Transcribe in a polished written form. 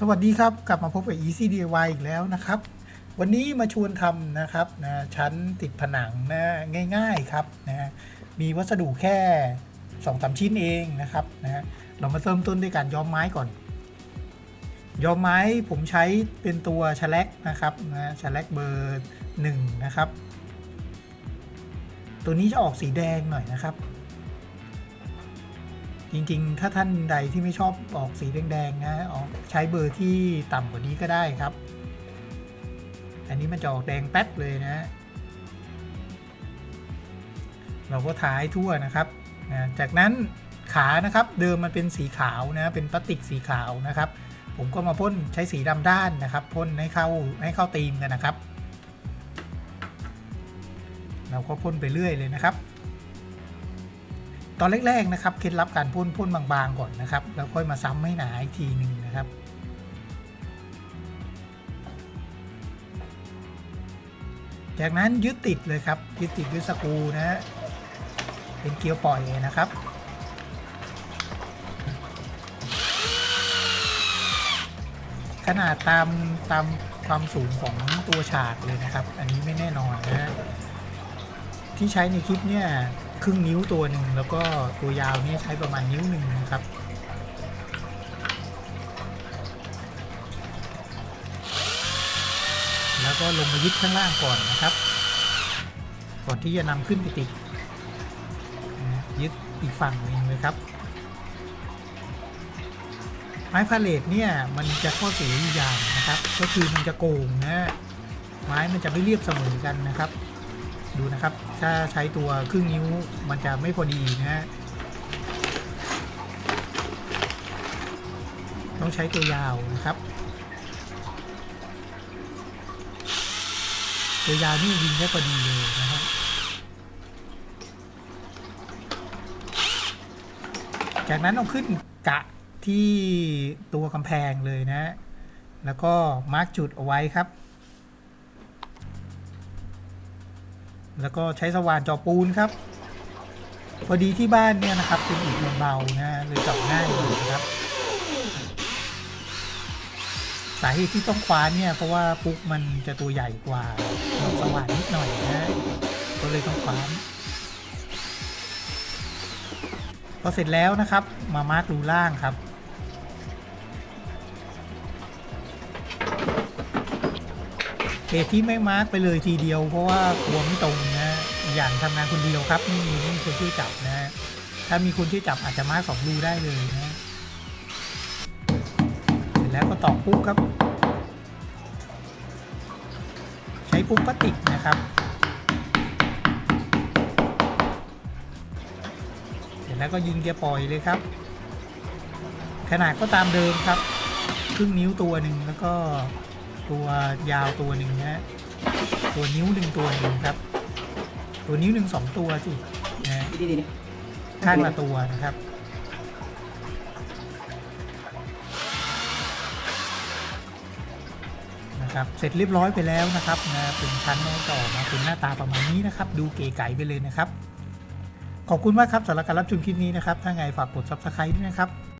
สวัสดีครับกลับมาพบกับ Easy DIY อีกแล้วนะครับวันนี้มาชวนทำนะครับชั้นติดผนังนะง่ายๆครับนะมีวัสดุแค่ 2-3 ชิ้นเองนะครับเรามาเริ่มต้นด้วยการย้อมไม้ก่อนย้อมไม้ผมใช้เป็นตัวแฉลกนะครับแฉลกเบอร์1นะครับตัวนี้จะออกสีแดงหน่อยนะครับจริงๆถ้าท่านใดที่ไม่ชอบออกสีแดงๆนะใช้เบอร์ที่ต่ำกว่านี้ก็ได้ครับอันนี้มันจะออกแดงแป๊ดเลยนะเราก็ทาให้ทั่วนะครับจากนั้นขานะครับเดิมมันเป็นสีขาวนะเป็นพลาสติกสีขาวนะครับผมก็มาพ่นใช้สีดำด้านนะครับพ่นให้เข้าธีมกันนะครับเราก็พ่นไปเรื่อยเลยนะครับตอนแรกๆนะครับเคล็ดลับการพ่นบางๆก่อนนะครับแล้วค่อยมาซ้ำให้หนาอีกทีหนึ่งนะครับจากนั้นยึดติดเลยครับยึดติดด้วยสกรูนะฮะเป็นเกลียวปล่อยนะครับขนาดตามความสูงของตัวฉากเลยนะครับอันนี้ไม่แน่นอนนะที่ใช้ในคลิปเนี่ยครึ่งนิ้วตัวหนึ่งแล้วก็ตัวยาวนี่ใช้ประมาณนิ้วหนึ่งนะครับแล้วก็ลงมายึดข้างล่างก่อนนะครับก่อนที่จะนำขึ้นไปติดยึดอีกฝั่งหนึ่งเลยครับไม้พาเลทเนี่ยมันจะข้อเสียอยู่อย่างนะครับก็คือมันจะโก่งนะไม้มันจะไม่เรียบเสมอกันนะครับดูนะครับถ้าใช้ตัวครึ่งนิ้วมันจะไม่พอดีนะต้องใช้ตัวยาวนะครับตัวยาวนี่ยิงได้พอดีเลยนะครับจากนั้นเอาขึ้นกะที่ตัวกำแพงเลยนะแล้วก็มาร์กจุดเอาไว้ครับแล้วก็ใช้สว่านเจาะปูนครับพอดีที่บ้านเนี่ยนะครับเป็นอิฐเบาๆนะเลยเจาะง่ายเลยครับสาเหตุที่ต้องคว้านเนี่ยเพราะว่าปุ๊กมันจะตัวใหญ่กว่าสว่านนิดหน่อยนะก็เลยต้องคว้านพอเสร็จแล้วนะครับมามาร์กรูล่างครับเหตุที่ไม่มาร์กไปเลยทีเดียวเพราะว่ากลัวไม่ตรงนะอย่างทำงานคนเดียวครับไม่มีคนช่วยจับนะถ้ามีคนช่วยจับอาจจะมาร์ก2 รูได้เลยนะเสร็จแล้วก็ตอกปุ๊กครับใช้ปุ๊กพลาสติกนะครับเสร็จแล้วก็ยิงเกียร์ปล่อยเลยครับขนาดก็ตามเดิมครับครึ่งนิ้วตัวหนึ่งแล้วก็ตัวยาวตัวหนึ่งนะตัวนิ้วหนึ่งตัวหนึ่งครับตัวนิ้ว1 2 ตัวสินะข้างละตัวนะครับเสร็จเรียบร้อยไปแล้วนะครับนะเป็นชั้นจะออกมาเป็นหน้าตาประมาณนี้นะครับดูเก๋ไก๋ไปเลยนะครับขอบคุณมากครับสำหรับการรับชมคลิปนี้นะครับถ้าไงฝากกด Subscribe ด้วยนะครับ